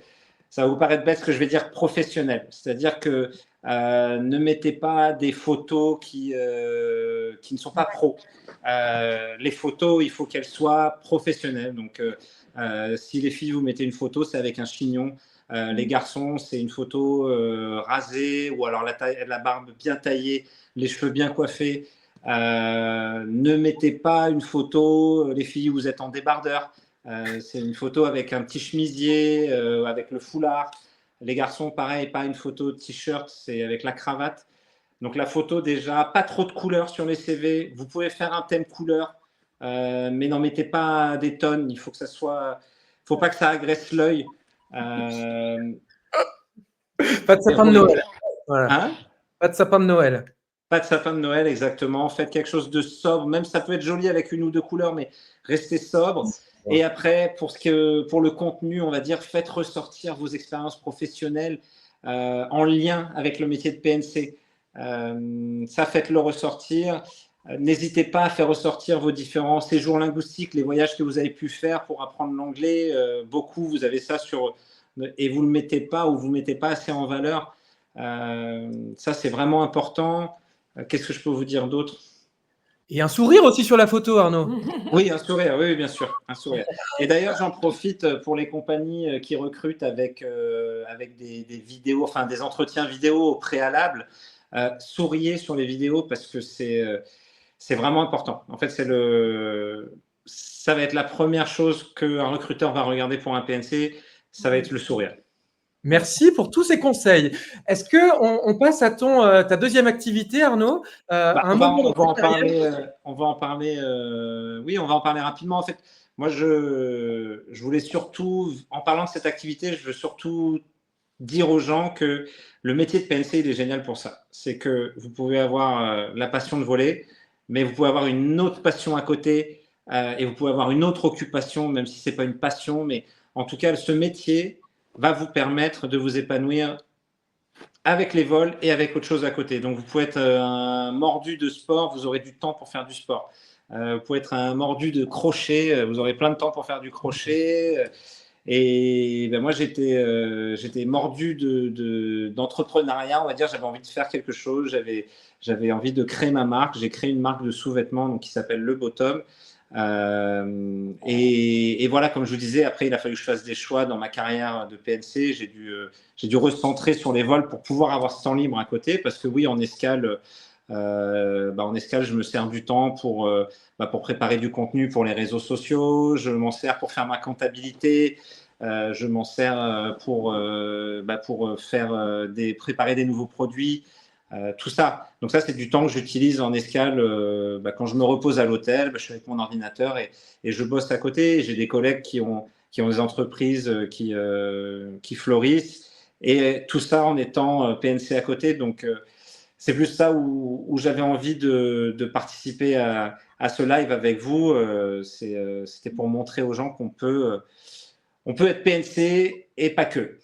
ça va vous paraître bête ce que je vais dire, professionnel. C'est-à-dire que ne mettez pas des photos qui ne sont pas pro. Les photos, il faut qu'elles soient professionnelles. Donc, si les filles, vous mettez une photo, c'est avec un chignon. Les garçons, c'est une photo rasée ou alors la barbe bien taillée, les cheveux bien coiffés. Ne mettez pas une photo, les filles, vous êtes en débardeur. C'est une photo avec un petit chemisier, avec le foulard. Les garçons, pareil, pas une photo de t-shirt, c'est avec la cravate. Donc la photo, déjà, pas trop de couleurs sur les CV. Vous pouvez faire un thème couleur, mais n'en mettez pas des tonnes. Il faut que ça soit, faut pas que ça agresse l'œil. Pas de sapin de Noël. Voilà. Hein? Pas de sapin de Noël. Pas de sapin de Noël, exactement. Faites quelque chose de sobre. Même ça peut être joli avec une ou deux couleurs, mais restez sobre. Et après, pour le contenu, on va dire, faites ressortir vos expériences professionnelles en lien avec le métier de PNC. Ça, faites-le ressortir. N'hésitez pas à faire ressortir vos différents séjours linguistiques, les voyages que vous avez pu faire pour apprendre l'anglais. Beaucoup, vous avez ça et vous ne le mettez pas ou vous ne mettez pas assez en valeur. Ça, c'est vraiment important. Qu'est-ce que je peux vous dire d'autre? Et un sourire aussi sur la photo, Arnaud. Oui, un sourire, oui, bien sûr, un sourire. Et d'ailleurs, j'en profite pour les compagnies qui recrutent avec des vidéos, enfin des entretiens vidéo au préalable. Souriez sur les vidéos parce que c'est vraiment important. En fait, ça va être la première chose qu'un recruteur va regarder pour un PNC, ça va être le sourire. Merci pour tous ces conseils. Est-ce qu'on passe à ta deuxième activité, Arnaud? On va en parler. Oui, on va en parler rapidement. En fait, moi, je voulais surtout, en parlant de cette activité, je veux surtout dire aux gens que le métier de PNC, il est génial pour ça. C'est que vous pouvez avoir la passion de voler, mais vous pouvez avoir une autre passion à côté et vous pouvez avoir une autre occupation, même si ce n'est pas une passion. Mais en tout cas, ce métier va vous permettre de vous épanouir avec les vols et avec autre chose à côté. Donc, vous pouvez être un mordu de sport, vous aurez du temps pour faire du sport. Vous pouvez être un mordu de crochet, vous aurez plein de temps pour faire du crochet. Et moi, j'étais mordu d'entrepreneuriat, on va dire. J'avais envie de faire quelque chose, j'avais envie de créer ma marque. J'ai créé une marque de sous-vêtements qui s'appelle Le Bottom. Et voilà, comme je vous disais, après, il a fallu que je fasse des choix dans ma carrière de PNC. J'ai dû recentrer sur les vols pour pouvoir avoir ce temps libre à côté. Parce que oui, en escale, je me sers du temps pour préparer du contenu pour les réseaux sociaux. Je m'en sers pour faire ma comptabilité. Je m'en sers pour préparer des nouveaux produits. Tout ça. Donc ça, c'est du temps que j'utilise en escale quand je me repose à l'hôtel. Je suis avec mon ordinateur et je bosse à côté. J'ai des collègues qui ont qui ont des entreprises qui fleurissent, et tout ça en étant PNC à côté. Donc, c'est plus ça où j'avais envie de participer à ce live avec vous. C'était pour montrer aux gens qu'on peut être PNC et pas que.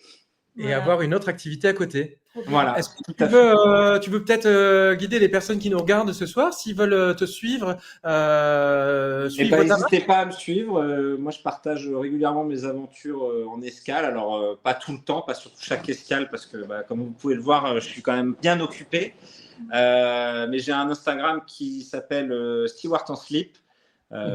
Et avoir une autre activité à côté. Voilà. Est-ce que tu veux peut-être guider les personnes qui nous regardent ce soir, s'ils veulent te suivre, n'hésitez pas à me suivre. Moi, je partage régulièrement mes aventures en escale. Alors, pas tout le temps, pas sur chaque escale, parce que, comme vous pouvez le voir, je suis quand même bien occupé. Mais j'ai un Instagram qui s'appelle Stewart en slip.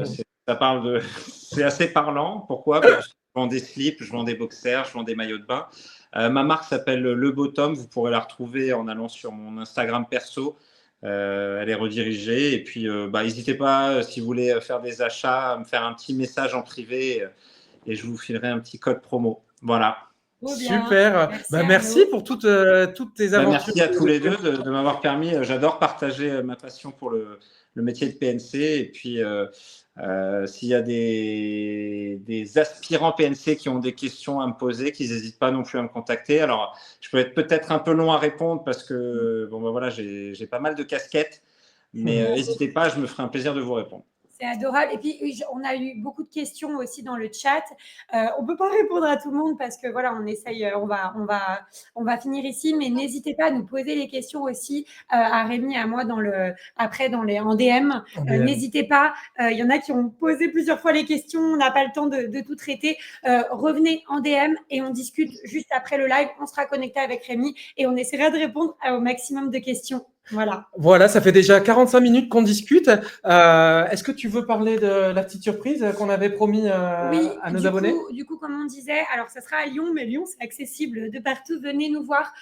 C'est assez parlant. Pourquoi? Parce que je vends des slips, je vends des boxers, je vends des maillots de bain. Ma marque s'appelle Le Bottom. Vous pourrez la retrouver en allant sur mon Instagram perso. Elle est redirigée. Et puis, n'hésitez pas, si vous voulez faire des achats, à me faire un petit message en privé et je vous filerai un petit code promo. Voilà. Super. Merci pour toutes tes aventures. Merci à tous les deux de m'avoir permis. J'adore partager ma passion pour le métier de PNC. Et puis, s'il y a des aspirants PNC qui ont des questions à me poser, qu'ils n'hésitent pas non plus à me contacter. Alors, je peux être peut-être un peu long à répondre parce que voilà, j'ai pas mal de casquettes, mais n'hésitez pas, je me ferai un plaisir de vous répondre. C'est adorable. Et puis, on a eu beaucoup de questions aussi dans le chat. On ne peut pas répondre à tout le monde parce que voilà, on essaye, on va finir ici, mais n'hésitez pas à nous poser les questions aussi à Rémi et à moi en DM. N'hésitez pas. Il y en a qui ont posé plusieurs fois les questions. On n'a pas le temps de tout traiter. Revenez en DM et on discute juste après le live. On sera connecté avec Rémi et on essaiera de répondre au maximum de questions. Voilà, ça fait déjà 45 minutes qu'on discute. Est-ce que tu veux parler de la petite surprise qu'on avait promis à nos abonnés? Du coup, comme on disait, alors ça sera à Lyon, mais Lyon, c'est accessible de partout. Venez nous voir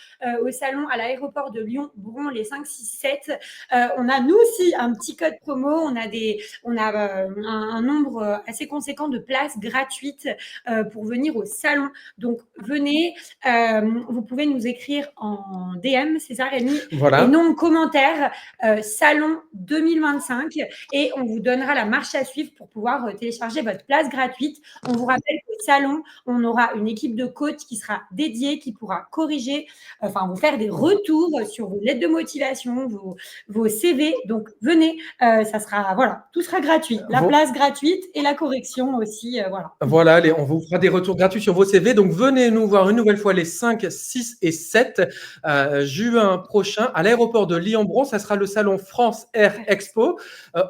au salon à l'aéroport de Lyon-Bron les 5, 6, 7. On a nous aussi un petit code promo. On a un nombre assez conséquent de places gratuites pour venir au salon. Donc, venez. Vous pouvez nous écrire en DM, c'est ça, Rémi? Voilà. Et non en commentaire, salon 2025, et on vous donnera la marche à suivre pour pouvoir télécharger votre place gratuite. On vous rappelle qu'au salon, on aura une équipe de coach qui sera dédiée, qui pourra corriger, vous faire des retours sur vos lettres de motivation, vos CV. Donc, venez, ça sera, tout sera gratuit. La place gratuite et la correction aussi, Voilà, on vous fera des retours gratuits sur vos CV. Donc, venez nous voir une nouvelle fois les 5, 6 et 7 juin prochain à l'aéroport de Lyon-Bron. Ça sera le salon France Air Expo.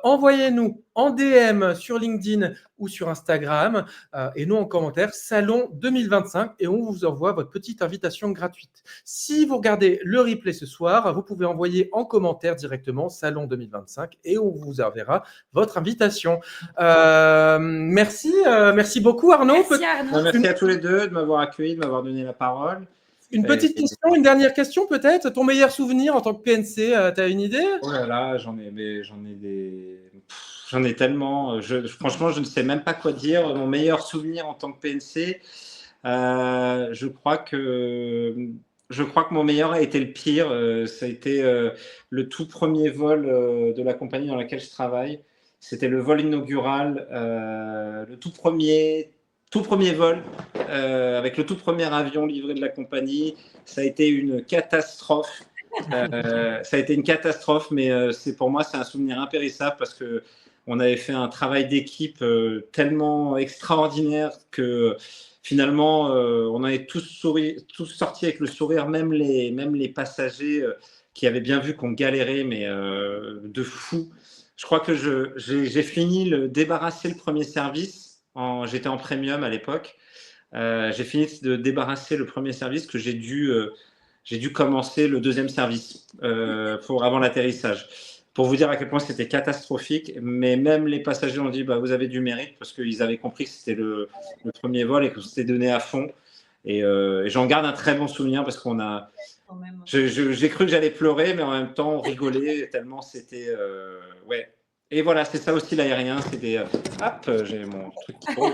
Envoyez-nous en DM sur LinkedIn ou sur Instagram et nous en commentaire salon 2025 et on vous envoie votre petite invitation gratuite. Si vous regardez le replay ce soir, vous pouvez envoyer en commentaire directement salon 2025 et on vous enverra votre invitation. Merci beaucoup Arnaud. Merci à tous les deux de m'avoir accueilli, de m'avoir donné la parole. Une petite question, une dernière question peut-être. Ton meilleur souvenir en tant que PNC, tu as une idée? Oh là là, j'en ai tellement. Franchement, je ne sais même pas quoi dire. Mon meilleur souvenir en tant que PNC, je crois que mon meilleur a été le pire. Ça a été le tout premier vol de la compagnie dans laquelle je travaille. C'était le vol inaugural, le tout premier vol avec le tout premier avion livré de la compagnie. Ça a été une catastrophe. Ça a été une catastrophe, mais pour moi, c'est un souvenir impérissable parce qu'on avait fait un travail d'équipe tellement extraordinaire que finalement, on avait tous sortis avec le sourire, même les passagers qui avaient bien vu qu'on galérait, mais de fou. Je crois que j'ai fini débarrasser le premier service. J'étais en premium à l'époque. J'ai fini de débarrasser le premier service que j'ai dû commencer le deuxième service avant l'atterrissage. Pour vous dire à quel point c'était catastrophique, mais même les passagers ont dit vous avez du mérite parce qu'ils avaient compris que c'était le premier vol et que c'était donné à fond. Et j'en garde un très bon souvenir parce j'ai cru que j'allais pleurer, mais en même temps on rigolait tellement c'était ouais. Et voilà, c'est ça aussi l'aérien, c'est des j'ai mon truc qui tombe.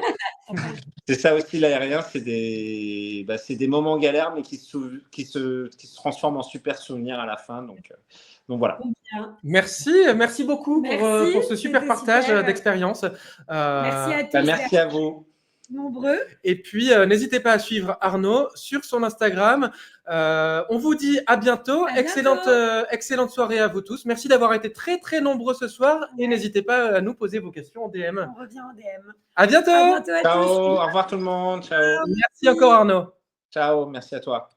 C'est ça aussi l'aérien, c'est des moments galères mais qui se transforment en super souvenirs à la fin. Donc voilà. Merci beaucoup pour ce super partage d'expérience. Merci à tous. Merci à vous. nombreux. Et puis, n'hésitez pas à suivre Arnaud sur son Instagram. On vous dit à bientôt. À bientôt. Excellente soirée à vous tous. Merci d'avoir été très, très nombreux ce soir. Et Ouais. n'hésitez pas à nous poser vos questions en DM. On revient en DM. À bientôt. À bientôt à Ciao, tous. au revoir tout le monde. Ciao. Merci encore Arnaud. Ciao, merci à toi.